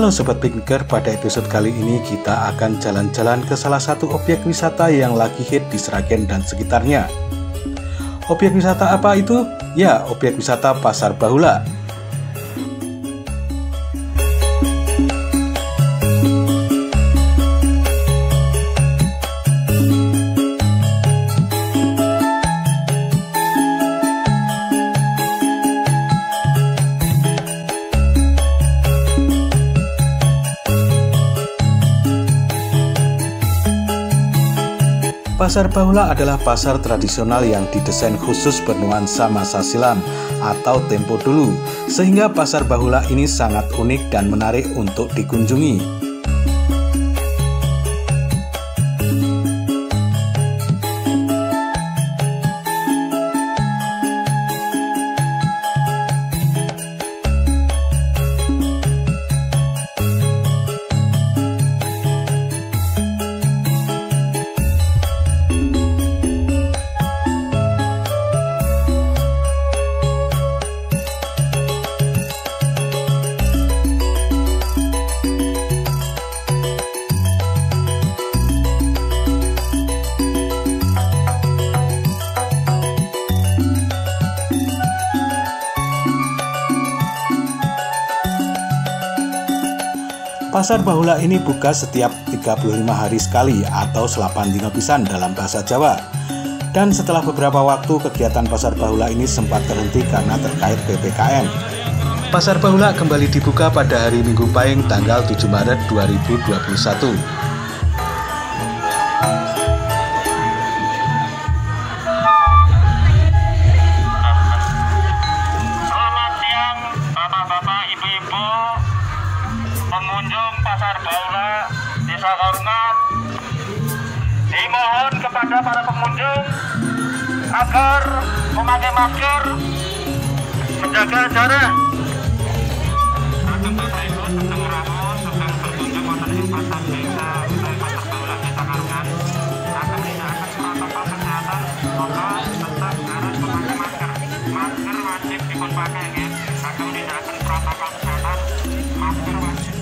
Halo Sobat Pikniker, pada episode kali ini kita akan jalan-jalan ke salah satu objek wisata yang lagi hit di Sragen dan sekitarnya. Objek wisata apa itu? Ya, objek wisata Pasar Bahula. Pasar Bahula adalah pasar tradisional yang didesain khusus bernuansa masa silam atau tempo dulu, sehingga Pasar Bahula ini sangat unik dan menarik untuk dikunjungi. Pasar Bahula ini buka setiap 35 hari sekali atau selapan dino pisan dalam bahasa Jawa. Dan setelah beberapa waktu kegiatan Pasar Bahula ini sempat terhenti karena terkait PPKM. Pasar Bahula kembali dibuka pada hari Minggu Pahing tanggal 7 Maret 2021. Pengunjung Pasar Bahula Desa Karungan, dimohon kepada para pengunjung agar memakai masker, menjaga jarak. Bapak Ibu sedang rawuh, sedang berkunjung wonten ing Pasar Desa Pasar Bahula Desa Karungan. Akan tindakan protokol kesehatan, maka tetap harus memakai masker. Masker wajib dipakai, nggih. Akan tindakan protokol kesehatan, masker wajib.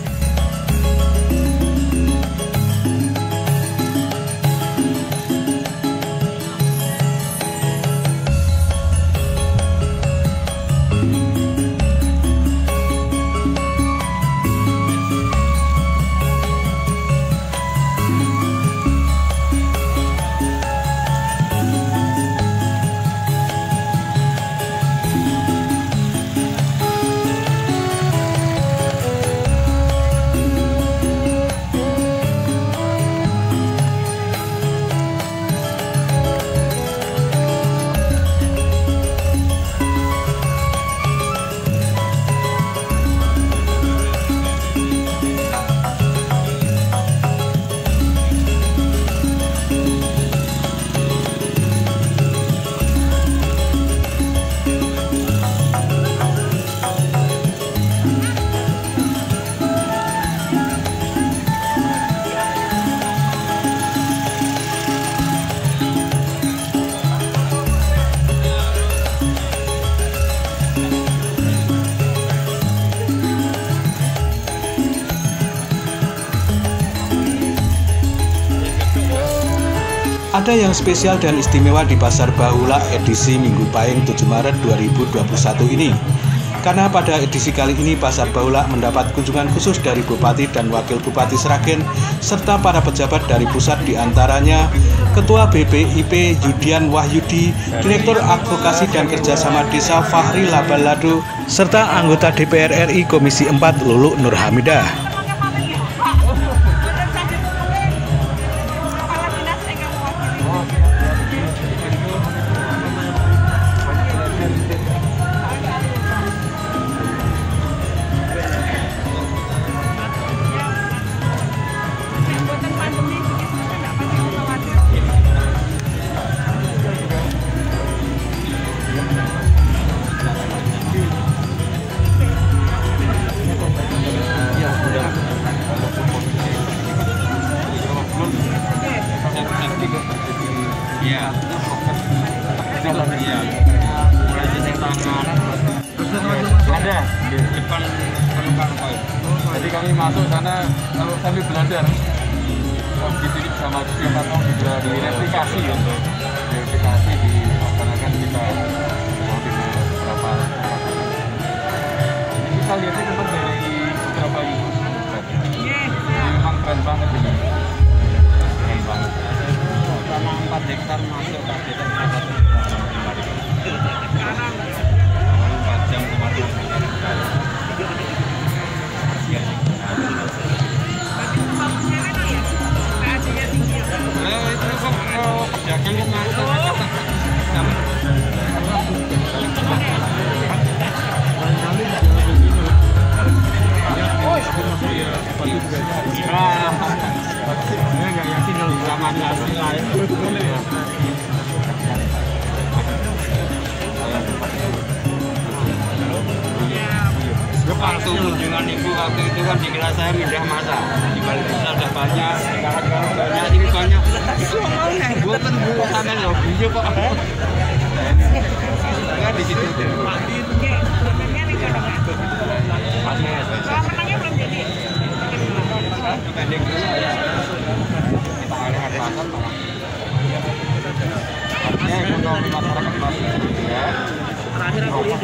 Ada yang spesial dan istimewa di Pasar Bahula edisi Minggu Pahing 7 Maret 2021 ini. Karena pada edisi kali ini Pasar Bahula mendapat kunjungan khusus dari Bupati dan Wakil Bupati Sragen serta para pejabat dari pusat, diantaranya Ketua BPIP Yudian Wahyudi, Direktur Advokasi dan Kerjasama Desa Fahri Labalado, serta anggota DPR RI Komisi 4 Lulu Nurhamidah. Iya. Iya. Mulai dari tangan. Ada di depan penumpang poin. Jadi kami kami masuk sana kalau sambil belajar di sini sama kita mau juga direplikasi ya, direplikasi dilaksanakan kita mau di beberapa tempat. Ini kita lihatnya memang dari beberapa YouTube. Memang keren banget ini, keren banget. Tanah 4 hektar masuk kabupaten Sragen. 4 jam kemarin. Itu kok pedagang masuk saya nggak yakin kalau zaman lain waktu kunjungan ibu waktu itu kan dikira saya pindah masa di balik desa ada banyak sekarang banyak ini banyak gue kan gue sana lobbynya kok kan di situ pendek dulu ya kita lihat pasar artinya ekonomi masyarakat masih ya terakhir aku lihat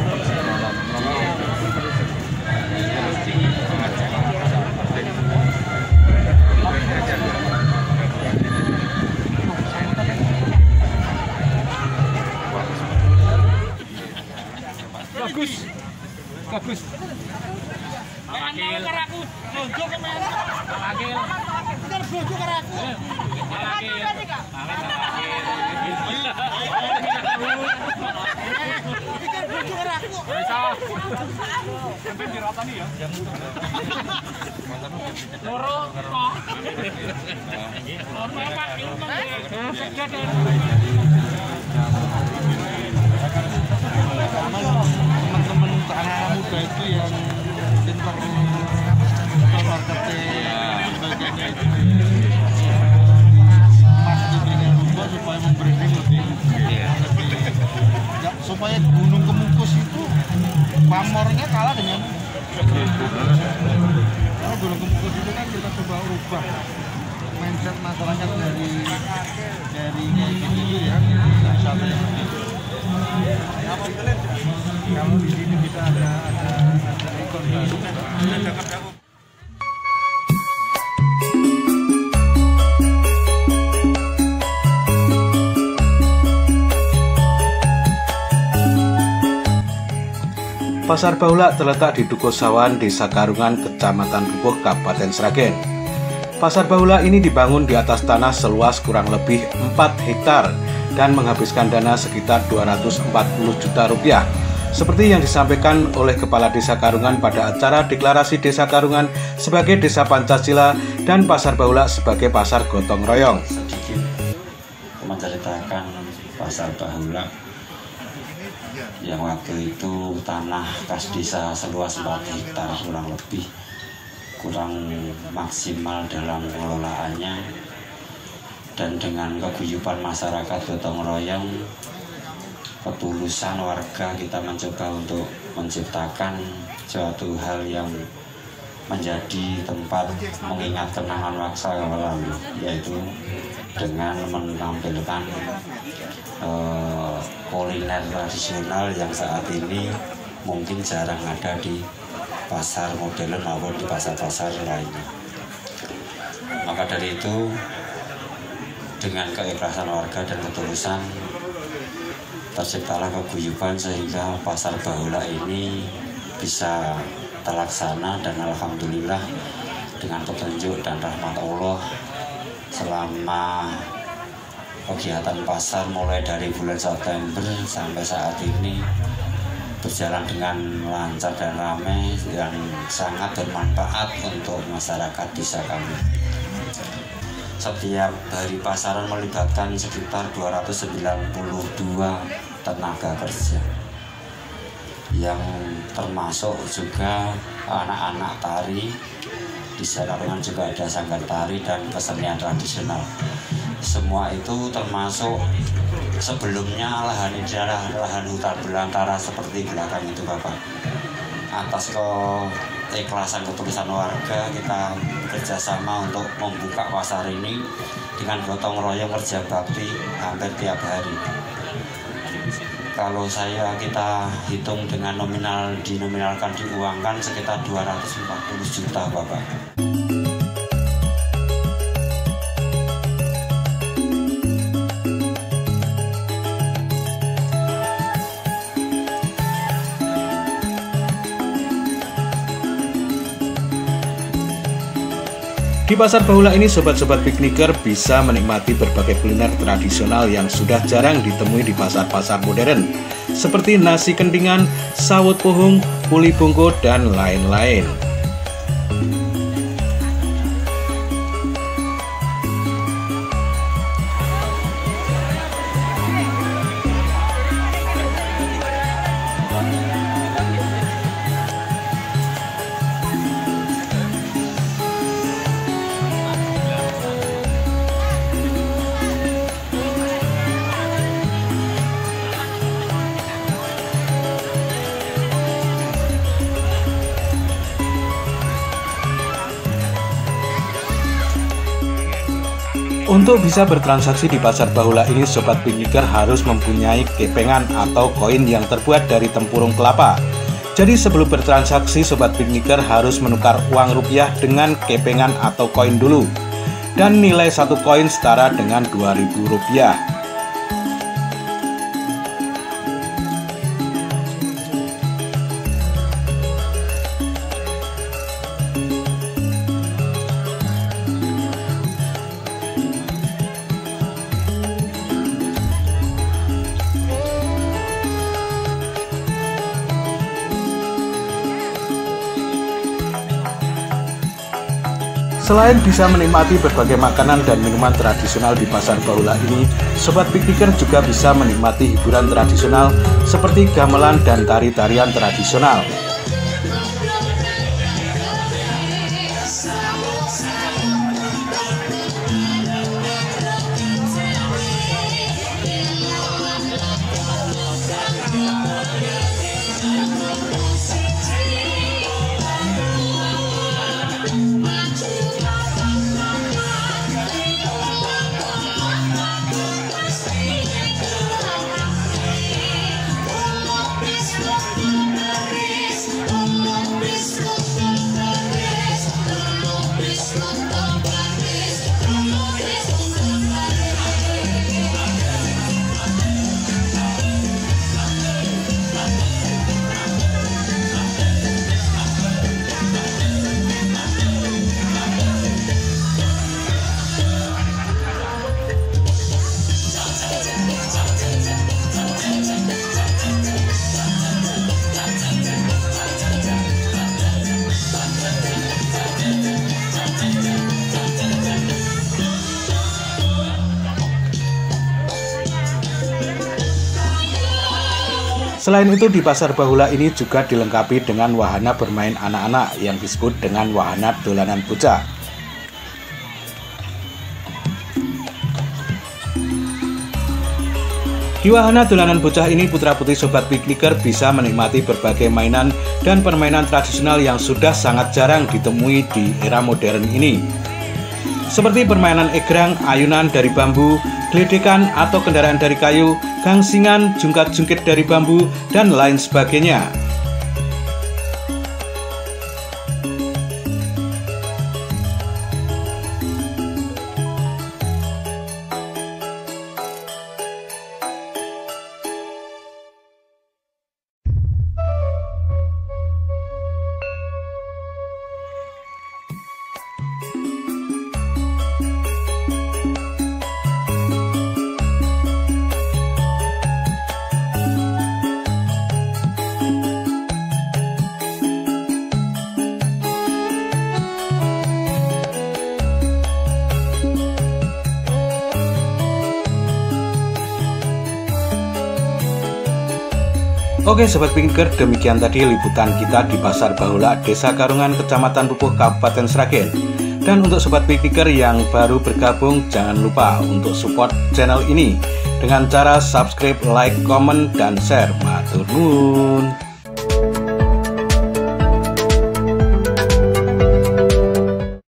bagus sampai dirotani ya teman-teman anak muda itu yang pintar marketing sebagainya itu masuk dengan rumah supaya membranding lebih supaya Gunung Kemukus itu pamornya kalah dengan kalau Gunung Kemukus itu kan kita coba ubah mindset masyarakat dari kayak gitu ya wisata yang kalau di sini kita ada ikon baru. Pasar Baulak terletak di Dukuh Sawan, Desa Karungan, Kecamatan Rubuh, Kabupaten Sragen. Pasar Baulak ini dibangun di atas tanah seluas kurang lebih 4 hektar dan menghabiskan dana sekitar 240 juta rupiah. Seperti yang disampaikan oleh Kepala Desa Karungan pada acara deklarasi Desa Karungan sebagai Desa Pancasila dan Pasar Baulak sebagai Pasar Gotong Royong. Sedikit menceritakan Pasar Baulak yang waktu itu tanah kas desa seluas 4 hektar kurang maksimal dalam pengelolaannya, dan dengan keguyuban masyarakat gotong royong, ketulusan warga, kita mencoba untuk menciptakan suatu hal yang menjadi tempat mengingat kenangan masa yang lalu, yaitu dengan menampilkan kuliner tradisional yang saat ini mungkin jarang ada di pasar modern maupun di pasar-pasar lainnya. Maka dari itu, dengan keikhlasan warga dan ketulusan, terciptalah keguyuban sehingga Pasar Baulak ini bisa terlaksana, dan alhamdulillah dengan petunjuk dan rahmat Allah selama kegiatan pasar mulai dari bulan September sampai saat ini berjalan dengan lancar dan ramai dan sangat bermanfaat untuk masyarakat desa kami. Setiap hari pasaran melibatkan sekitar 292 tenaga kerja, yang termasuk juga anak-anak tari. Di sana juga ada sanggar tari dan kesenian tradisional. Semua itu termasuk sebelumnya lahan hutan belantara seperti belakang itu Bapak. Atas keikhlasan ketulusan warga, kita kerjasama untuk membuka pasar ini dengan gotong royong kerja bakti hampir tiap hari. Kalau kita hitung dengan dinominalkan diuangkan sekitar 240 juta Bapak. Di Pasar Bahula ini sobat-sobat pikniker bisa menikmati berbagai kuliner tradisional yang sudah jarang ditemui di pasar-pasar modern, seperti nasi kendingan, sawut puhung, uli bungku, dan lain-lain. Untuk bisa bertransaksi di Pasar Bahula ini, sobat pikniker harus mempunyai kepengan atau koin yang terbuat dari tempurung kelapa. Jadi sebelum bertransaksi, sobat pikniker harus menukar uang rupiah dengan kepengan atau koin dulu. Dan nilai satu koin setara dengan Rp2.000. Selain bisa menikmati berbagai makanan dan minuman tradisional di Pasar Bahula ini, sobat pikniker juga bisa menikmati hiburan tradisional seperti gamelan dan tari-tarian tradisional. Selain itu, di Pasar Bahula ini juga dilengkapi dengan wahana bermain anak-anak yang disebut dengan wahana dolanan bocah. Di wahana dolanan bocah ini, putra-putri sobat pikniker bisa menikmati berbagai mainan dan permainan tradisional yang sudah sangat jarang ditemui di era modern ini. Seperti permainan egrang, ayunan dari bambu, geledekan atau kendaraan dari kayu, gangsingan, jungkat-jungkit dari bambu, dan lain sebagainya. Oke sobat pikniker, demikian tadi liputan kita di Pasar Bahula, Desa Karungan, Kecamatan Pupuh, Kabupaten Sragen. Dan untuk sobat pikniker yang baru bergabung, jangan lupa untuk support channel ini dengan cara subscribe, like, komen, dan share. Matur nuwun.